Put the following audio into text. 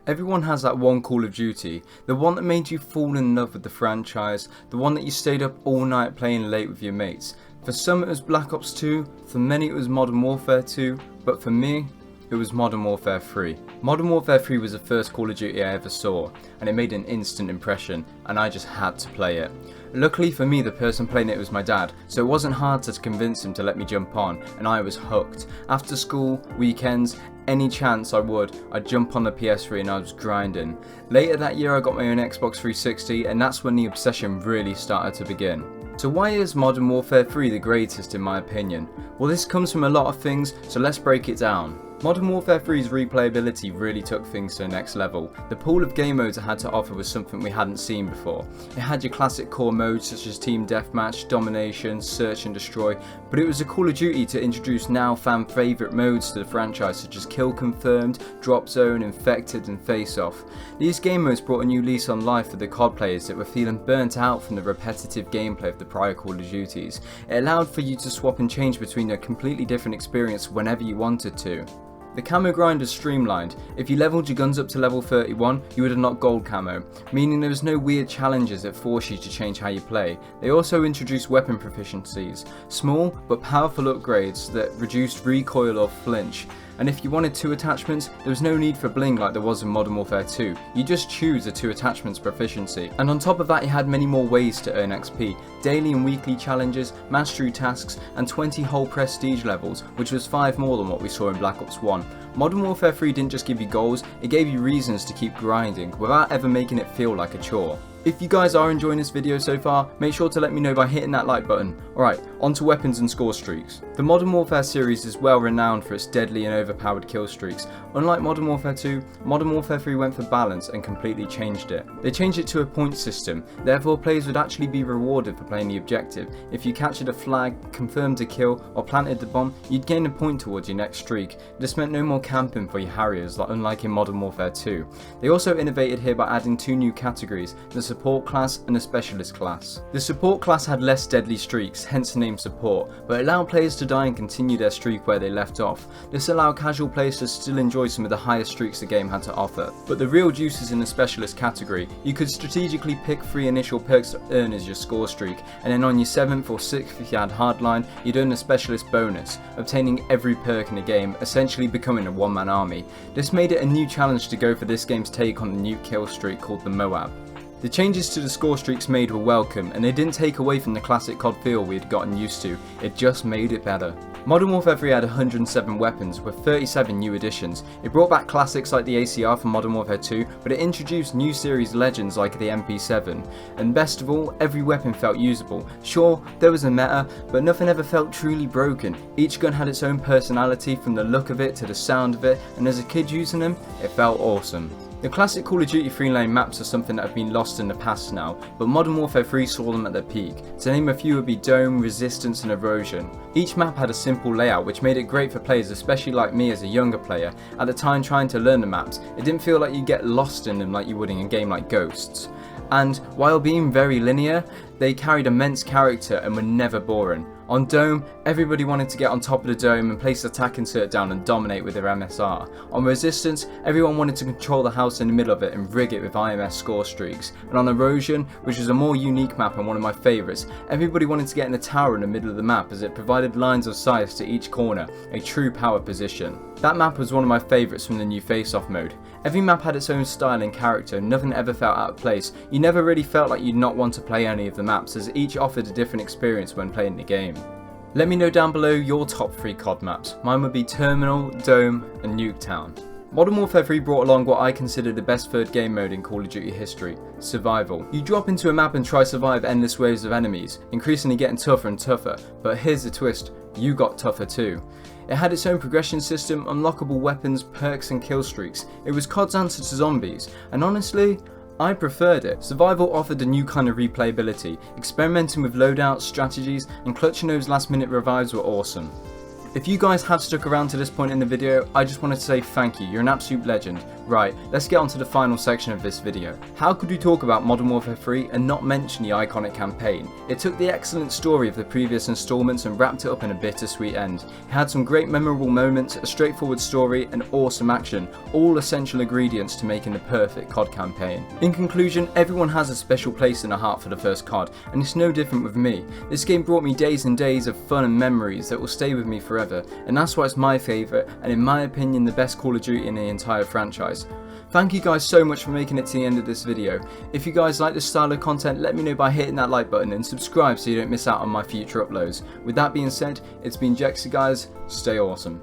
Everyone has that one Call of Duty, the one that made you fall in love with the franchise, the one that you stayed up all night playing late with your mates. For some it was Black Ops 2, for many it was Modern Warfare 2, but for me, it was Modern Warfare 3. Modern Warfare 3 was the first Call of Duty I ever saw, and it made an instant impression, and I just had to play it. Luckily for me, the person playing it was my dad, so it wasn't hard to convince him to let me jump on, and I was hooked. After school, weekends, any chance I'd jump on the PS3 and I was grinding. Later that year I got my own Xbox 360, and that's when the obsession really started to begin. So why is Modern Warfare 3 the greatest in my opinion? Well, this comes from a lot of things, so let's break it down. Modern Warfare 3's replayability really took things to the next level. The pool of game modes it had to offer was something we hadn't seen before. It had your classic core modes such as Team Deathmatch, Domination, Search and Destroy, but it was a Call of Duty to introduce now fan favourite modes to the franchise such as Kill Confirmed, Drop Zone, Infected and Face Off. These game modes brought a new lease on life for the COD players that were feeling burnt out from the repetitive gameplay of the prior Call of Duties. It allowed for you to swap and change between a completely different experience whenever you wanted to. The camo grind was streamlined. If you leveled your guns up to level 31, you would unlock gold camo, meaning there was no weird challenges that force you to change how you play. They also introduced weapon proficiencies, small but powerful upgrades that reduced recoil or flinch. And if you wanted 2 attachments, there was no need for bling like there was in Modern Warfare 2. You just choose the 2 attachments proficiency. And on top of that you had many more ways to earn XP, daily and weekly challenges, mastery tasks, and 20 whole prestige levels, which was 5 more than what we saw in Black Ops 1. Modern Warfare 3 didn't just give you goals, it gave you reasons to keep grinding without ever making it feel like a chore. If you guys are enjoying this video so far, make sure to let me know by hitting that like button. Alright, on to weapons and score streaks. The Modern Warfare series is well renowned for its deadly and overpowered kill streaks. Unlike Modern Warfare 2, Modern Warfare 3 went for balance and completely changed it. They changed it to a point system, therefore players would actually be rewarded for playing the objective. If you captured a flag, confirmed a kill, or planted the bomb, you'd gain a point towards your next streak. This meant no more camping for your Harriers, unlike in Modern Warfare 2. They also innovated here by adding 2 new categories, the support class and a specialist class. The support class had less deadly streaks, hence the name support, but allowed players to die and continue their streak where they left off. This allowed casual players to still enjoy some of the highest streaks the game had to offer. But the real juice is in the specialist category. You could strategically pick 3 initial perks to earn as your score streak, and then on your 7th or 6th if you had hardline, you'd earn a specialist bonus, obtaining every perk in the game, essentially becoming a one-man army. This made it a new challenge to go for this game's take on the new kill streak called the Moab. The changes to the score streaks made were welcome, and they didn't take away from the classic COD feel we had gotten used to, it just made it better. Modern Warfare 3 had 107 weapons, with 37 new additions. It brought back classics like the ACR from Modern Warfare 2, but it introduced new series legends like the MP7. And best of all, every weapon felt usable. Sure, there was a meta, but nothing ever felt truly broken. Each gun had its own personality, from the look of it to the sound of it, and as a kid using them, it felt awesome. The classic Call of Duty 3-lane maps are something that have been lost in the past now, but Modern Warfare 3 saw them at their peak. To name a few would be Dome, Resistance and Erosion. Each map had a simple layout which made it great for players, especially like me as a younger player. At the time trying to learn the maps, it didn't feel like you get lost in them like you would in a game like Ghosts. And while being very linear, they carried immense character and were never boring. On Dome, everybody wanted to get on top of the dome and place the attack insert down and dominate with their MSR. On Resistance, everyone wanted to control the house in the middle of it and rig it with IMS score streaks. And on Erosion, which was a more unique map and one of my favourites, everybody wanted to get in the tower in the middle of the map as it provided lines of sight to each corner, a true power position. That map was one of my favourites from the new face-off mode. Every map had its own style and character, nothing ever felt out of place. You never really felt like you'd not want to play any of the maps, as each offered a different experience when playing the game. Let me know down below your top 3 COD maps. Mine would be Terminal, Dome and Nuketown. Modern Warfare 3 brought along what I consider the best third game mode in Call of Duty history, survival. You drop into a map and try to survive endless waves of enemies, increasingly getting tougher and tougher, but here's the twist, you got tougher too. It had its own progression system, unlockable weapons, perks and kill streaks. It was COD's answer to zombies, and honestly, I preferred it. Survival offered a new kind of replayability, experimenting with loadouts, strategies, and clutching those last minute revives were awesome. If you guys have stuck around to this point in the video, I just wanted to say thank you, you're an absolute legend. Right, let's get on to the final section of this video. How could we talk about Modern Warfare 3 and not mention the iconic campaign? It took the excellent story of the previous installments and wrapped it up in a bittersweet end. It had some great memorable moments, a straightforward story and awesome action, all essential ingredients to making the perfect COD campaign. In conclusion, everyone has a special place in the heart for the first COD, and it's no different with me. This game brought me days and days of fun and memories that will stay with me forever, and that's why it's my favourite and in my opinion the best Call of Duty in the entire franchise. Thank you guys so much for making it to the end of this video. If you guys like this style of content, let me know by hitting that like button and subscribe so you don't miss out on my future uploads. With that being said, it's been Jxey guys, stay awesome.